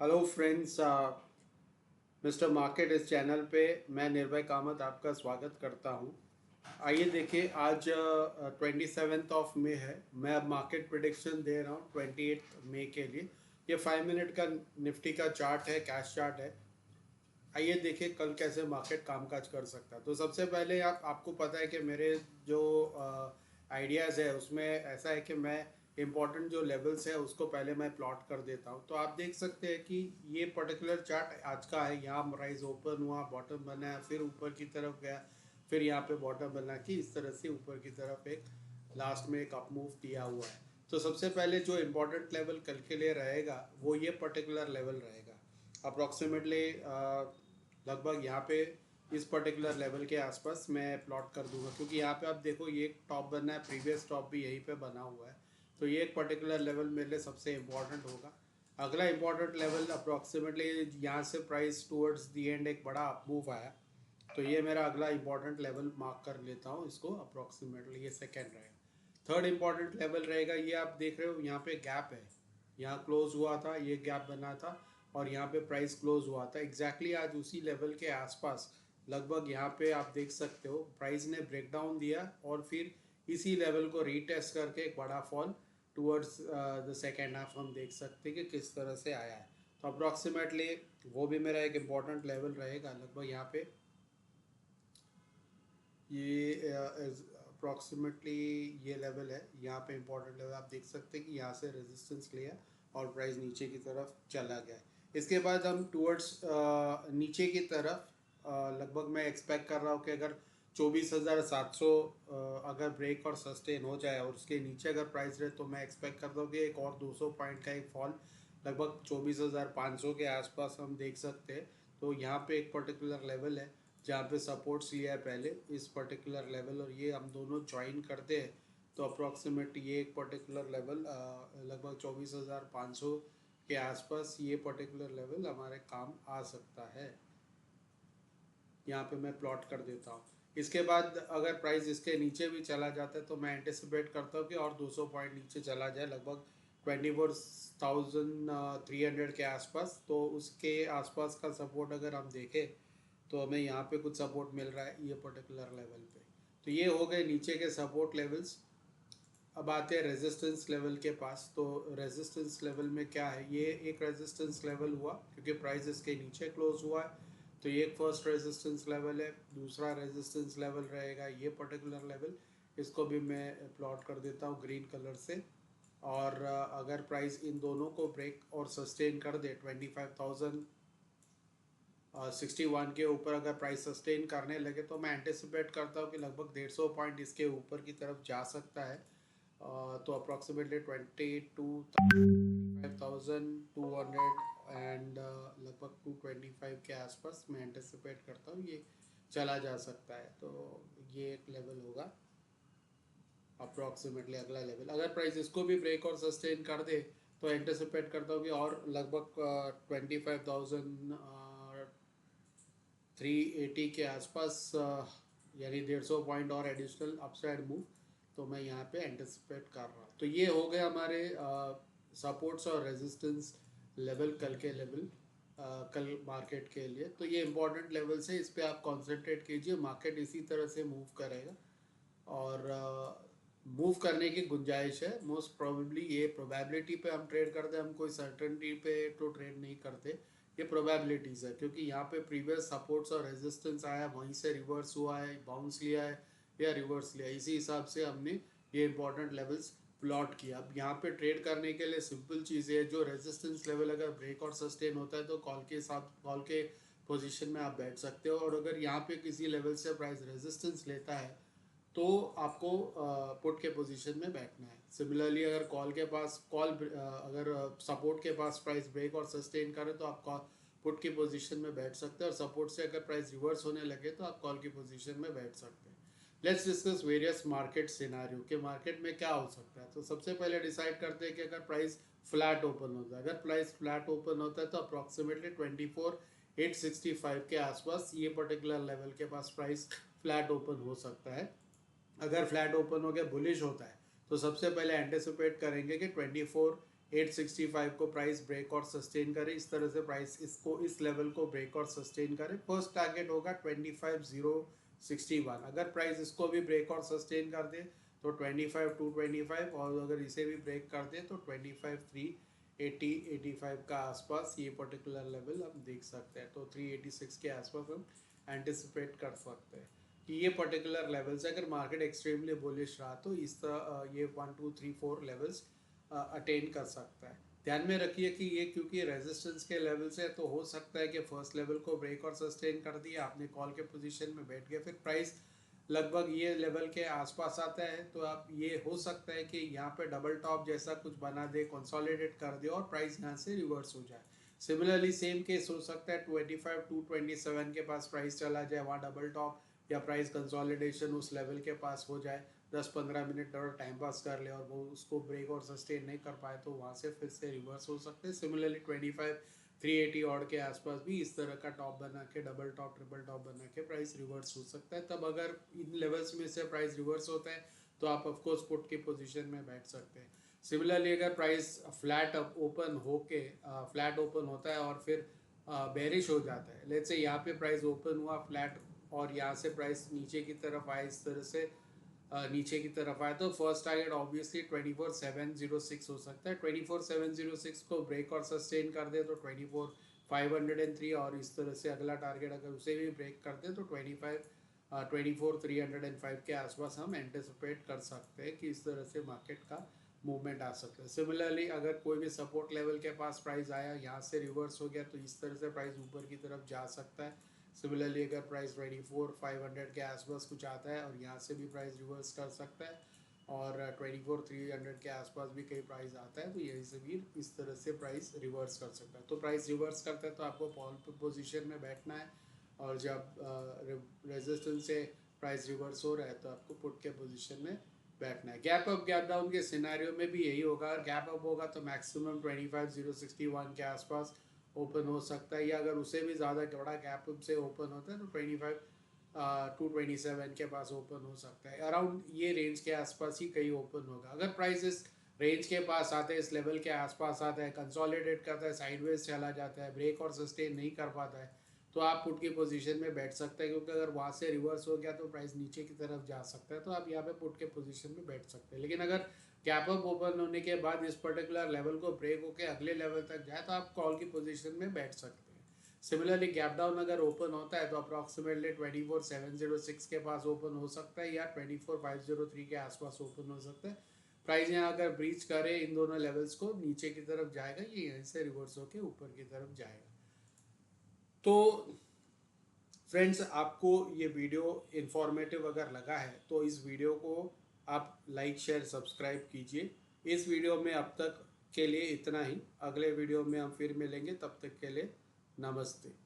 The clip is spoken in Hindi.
हेलो फ्रेंड्स, मिस्टर मार्केट इस चैनल पे मैं निर्भय कामत आपका स्वागत करता हूँ। आइए देखिए, आज 27 मई है। मैं अब मार्केट प्रिडिक्शन दे रहा हूँ 28 मई के लिए। ये 5 मिनट का निफ्टी का चार्ट है, कैश चार्ट है। आइए देखिए कल कैसे मार्केट कामकाज कर सकता है। तो सबसे पहले आपको पता है कि मेरे जो आइडियाज़ है उसमें ऐसा है कि मैं इम्पोर्टेंट जो लेवल्स है उसको पहले मैं प्लॉट कर देता हूँ। तो आप देख सकते हैं कि ये पर्टिकुलर चार्ट आज का है। यहाँ राइज ओपन हुआ, बॉटम बनाया, फिर ऊपर की तरफ गया, फिर यहाँ पे बॉटम बना कि इस तरह से ऊपर की तरफ एक लास्ट में एक अप मूव दिया हुआ है। तो सबसे पहले जो इम्पोर्टेंट लेवल कल के लिए रहेगा वो ये पर्टिकुलर लेवल रहेगा। अप्रॉक्सीमेटली लगभग यहाँ पे इस पर्टिकुलर लेवल के आसपास मैं प्लॉट कर दूंगा, क्योंकि यहाँ पे आप देखो ये एक टॉप बना है, प्रीवियस टॉप भी यहीं पे बना हुआ है। तो ये एक पर्टिकुलर लेवल मेरे लिए सबसे इम्पोर्टेंट होगा। अगला इम्पोर्टेंट लेवल अप्रॉक्सीमेटली यहाँ से प्राइस टूवर्ड्स दी एंड एक बड़ा अप मूव आया, तो ये मेरा अगला इम्पोर्टेंट लेवल मार्क कर लेता हूँ इसको। अप्रॉक्सीमेटली ये सेकेंड रहेगा। थर्ड इम्पोर्टेंट लेवल रहेगा, ये आप देख रहे हो यहाँ पे गैप है। यहाँ क्लोज हुआ था, ये गैप बना था और यहाँ पे प्राइस क्लोज हुआ था एग्जैक्टली आज उसी लेवल के आसपास। लगभग यहाँ पे आप देख सकते हो प्राइस ने ब्रेकडाउन दिया और फिर इसी लेवल को रीटेस्ट करके एक बड़ा fall towards the second half हम देख सकते हैं कि किस तरह से आया है। तो अप्रॉक्सीमेटली वो भी मेरा एक इम्पॉर्टेंट लेवल रहेगा। लगभग यहाँ पे ये अप्रॉक्सीमेटली ये लेवल है। यहाँ पे इम्पोर्टेंट लेवल आप देख सकते हैं कि यहाँ से रेजिस्टेंस लिया और प्राइस नीचे की तरफ चला गया है। इसके बाद हम टूवर्ड्स नीचे की तरफ लगभग मैं एक्सपेक्ट कर रहा हूँ कि अगर 24,700 अगर ब्रेक और सस्टेन हो जाए और उसके नीचे अगर प्राइस रहे, तो मैं एक्सपेक्ट करता हूँ कि एक और 200 पॉइंट का एक फॉल लगभग 24,500 के आसपास हम देख सकते हैं। तो यहाँ पे एक पर्टिकुलर लेवल है जहाँ पे सपोर्ट्स लिया है पहले इस पर्टिकुलर लेवल, और ये हम दोनों ज्वाइन करते हैं तो अप्रॉक्सीमेट ये एक पर्टिकुलर लेवल लगभग 24,500 के आसपास ये पर्टिकुलर लेवल हमारे काम आ सकता है। यहाँ पे मैं प्लॉट कर देता हूँ। इसके बाद अगर प्राइस इसके नीचे भी चला जाता है तो मैं एंटिसिपेट करता हूँ कि और 200 पॉइंट नीचे चला जाए, लगभग 24,300 के आसपास। तो उसके आसपास का सपोर्ट अगर हम देखें तो हमें यहाँ पे कुछ सपोर्ट मिल रहा है ये पर्टिकुलर लेवल पे। तो ये हो गए नीचे के सपोर्ट लेवल्स। अब आते हैं रेजिस्टेंस लेवल के पास। तो रेजिस्टेंस लेवल में क्या है, ये एक रेजिस्टेंस लेवल हुआ क्योंकि प्राइस इसके नीचे क्लोज हुआ है। तो ये एक फर्स्ट रेजिस्टेंस लेवल है। दूसरा रेजिस्टेंस लेवल रहेगा ये पर्टिकुलर लेवल। इसको भी मैं प्लॉट कर देता हूँ ग्रीन कलर से। और अगर प्राइस इन दोनों को ब्रेक और सस्टेन कर दे 25,061 के ऊपर अगर प्राइस सस्टेन करने लगे, तो मैं एंटिसिपेट करता हूँ कि लगभग 150 पॉइंट इसके ऊपर की तरफ जा सकता है। तो अप्रॉक्सीमेटली 22,200 एंड लगभग 225 के आसपास मैं एंटिसिपेट करता हूँ ये चला जा सकता है। तो ये एक लेवल होगा अप्रॉक्सीमेटली अगला लेवल। अगर प्राइस इसको भी ब्रेक और सस्टेन कर दे तो एंटिसिपेट करता हूँ कि और लगभग 25,380 के आसपास यानी 150 पॉइंट और एडिशनल अपसाइड मूव तो मैं यहाँ पे एंटिसिपेट कर रहा हूँ। तो ये हो गए हमारे सपोर्ट्स और रेजिस्टेंस लेवल कल के लेवल कल मार्केट के लिए। तो ये इंपॉर्टेंट लेवल्स है, इस पर आप कॉन्सेंट्रेट कीजिए। मार्केट इसी तरह से मूव करेगा और मूव करने की गुंजाइश है। मोस्ट प्रोबेबली ये प्रोबेबिलिटी पे हम ट्रेड करते हैं, हम कोई सर्टेनिटी पे तो ट्रेड नहीं करते। ये प्रोबेबिलिटीज़ है क्योंकि यहाँ पे प्रीवियस सपोर्ट्स और रेजिस्टेंस आया, वहीं से रिवर्स हुआ है, बाउंस लिया है या रिवर्स लिया, इसी हिसाब से हमने ये इंपॉर्टेंट लेवल्स प्लॉट किया। अब यहाँ पे ट्रेड करने के लिए सिंपल चीज़ है, जो रेजिस्टेंस लेवल अगर ब्रेक और सस्टेन होता है तो कॉल के साथ कॉल के पोजीशन में आप बैठ सकते हो, और अगर यहाँ पे किसी लेवल से प्राइस रेजिस्टेंस लेता है तो आपको पुट के पोजीशन में बैठना है। सिमिलरली अगर कॉल के पास अगर सपोर्ट के पास प्राइस ब्रेक और सस्टेन करे तो आप कॉल पुट की पोजीशन में बैठ सकते हैं, और सपोर्ट से अगर प्राइस रिवर्स होने लगे तो आप कॉल की पोजीशन में बैठ सकते हैं। Let's discuss various market scenario के मार्केट में क्या हो सकता है। तो सबसे पहले डिसाइड करते हैं कि अगर प्राइस फ्लैट ओपन होता है। अगर प्राइस फ्लैट ओपन होता है तो अप्रॉक्सीमेटली 24,865 के आसपास ये पर्टिकुलर लेवल के पास प्राइस फ्लैट ओपन हो सकता है। अगर फ्लैट ओपन हो गया बुलिश होता है तो सबसे पहले एंटिसिपेट करेंगे कि 865 को प्राइस ब्रेक और सस्टेन करे, इस तरह से प्राइस इसको इस लेवल को ब्रेक और सस्टेन करे। फर्स्ट टारगेट होगा 25,061। अगर प्राइस इसको भी ब्रेक और सस्टेन कर दे तो 25,225, और अगर इसे भी ब्रेक कर दे तो 25,380 85 का आसपास ये पर्टिकुलर लेवल हम देख सकते हैं। तो 386 के आसपास हम एंटिसिपेट कर सकते हैं कि ये पर्टिकुलर लेवल्स, अगर मार्केट एक्सट्रीमली बुलिश रहा तो इस तरह ये 1 2 3 4 लेवल्स अटेन कर सकता है। ध्यान में रखिए कि ये क्योंकि रेजिस्टेंस के लेवल से, तो हो सकता है कि फर्स्ट लेवल को ब्रेक और सस्टेन कर दिया, आपने कॉल के पोजीशन में बैठ गए, फिर प्राइस लगभग ये लेवल के आसपास आता है, तो आप ये हो सकता है कि यहाँ पे डबल टॉप जैसा कुछ बना दे, कंसोलिडेट कर दे और प्राइस यहाँ से रिवर्स हो जाए। सिमिलरली सेम केस हो सकता है 25,227 के पास प्राइस चला जाए, वहाँ डबल टॉप या प्राइस कंसोलिडेशन उस लेवल के पास हो जाए, 10-15 मिनट और टाइम पास कर ले और वो उसको ब्रेक और सस्टेन नहीं कर पाए, तो वहाँ से फिर से रिवर्स हो सकते हैं। सिमिलरली 25,380 ऑड के आसपास भी इस तरह का टॉप बना के, डबल टॉप ट्रिपल टॉप बना के प्राइस रिवर्स हो सकता है। तब अगर इन लेवल्स में से प्राइस रिवर्स होता है तो आप ऑफकोर्स पुट की पोजिशन में बैठ सकते हैं। सिमिलरली अगर प्राइस फ्लैट ओपन होके फ्लैट ओपन होता है और फिर बेरिश हो जाता है, लेट्स से यहाँ पे प्राइस ओपन हुआ फ्लैट और यहाँ से प्राइस नीचे की तरफ आए, इस तरह से नीचे की तरफ आए, तो फर्स्ट टारगेट ऑब्वियसली 24,706 हो सकता है। 24,706 को ब्रेक और सस्टेन कर दे तो 24,503, और इस तरह से अगला टारगेट अगर उसे भी ब्रेक कर दे तो 24,305 के आसपास हम एंटिसिपेट कर सकते हैं कि इस तरह से मार्केट का मूवमेंट आ सकता है। सिमिलरली अगर कोई भी सपोर्ट लेवल के पास प्राइस आया, यहाँ से रिवर्स हो गया, तो इस तरह से प्राइस ऊपर की तरफ जा सकता है। सिमिलरली अगर प्राइस 24,500 के आसपास कुछ आता है और यहाँ से भी प्राइस रिवर्स कर सकता है, और 24,300 के आसपास भी कई प्राइस आता है, तो यहीं से भी इस तरह से प्राइस रिवर्स कर सकता है। तो प्राइस रिवर्स करता है तो आपको कॉल पोजीशन में बैठना है, और जब रेजिस्टेंस से प्राइस रिवर्स हो रहा है तो आपको पुट के पोजीशन में बैठना है। गैप अप गैप डाउन के सिनेरियो में भी यही होगा। गैप अप होगा तो मैक्सिमम 25,061 के आसपास ओपन हो सकता है, या अगर उसे भी ज़्यादा बड़ा गैप अप से ओपन होता है तो 25,227 के पास ओपन हो सकता है। अराउंड ये रेंज के आसपास ही कहीं ओपन होगा। अगर प्राइस इस रेंज के पास आता है, इस लेवल के आसपास आता है, कंसोलिडेट करता है, साइडवेज चला जाता है, ब्रेक और सस्टेन नहीं कर पाता है, तो आप पुट की पोजीशन में बैठ सकते हैं, क्योंकि अगर वहाँ से रिवर्स हो गया तो प्राइस नीचे की तरफ जा सकता है, तो आप यहाँ पे पुट के पोजीशन में बैठ सकते हैं। लेकिन अगर गैप अप ओपन होने के बाद इस पर्टिकुलर लेवल को ब्रेक होकर अगले लेवल तक जाए तो आप कॉल की पोजीशन में बैठ सकते हैं। सिमिलरली गैप डाउन अगर ओपन होता है तो अप्रॉक्सीमेटली 24,706 के पास ओपन हो सकता है, या 24,503 के आसपास ओपन हो सकता है। प्राइस यहाँ अगर ब्रीच करे इन दोनों लेवल्स को, नीचे की तरफ जाएगा, ये यहीं से रिवर्स होकर ऊपर की तरफ जाएगा। तो फ्रेंड्स, आपको ये वीडियो इन्फॉर्मेटिव अगर लगा है तो इस वीडियो को आप लाइक शेयर सब्सक्राइब कीजिए। इस वीडियो में अब तक के लिए इतना ही। अगले वीडियो में हम फिर मिलेंगे, तब तक के लिए नमस्ते।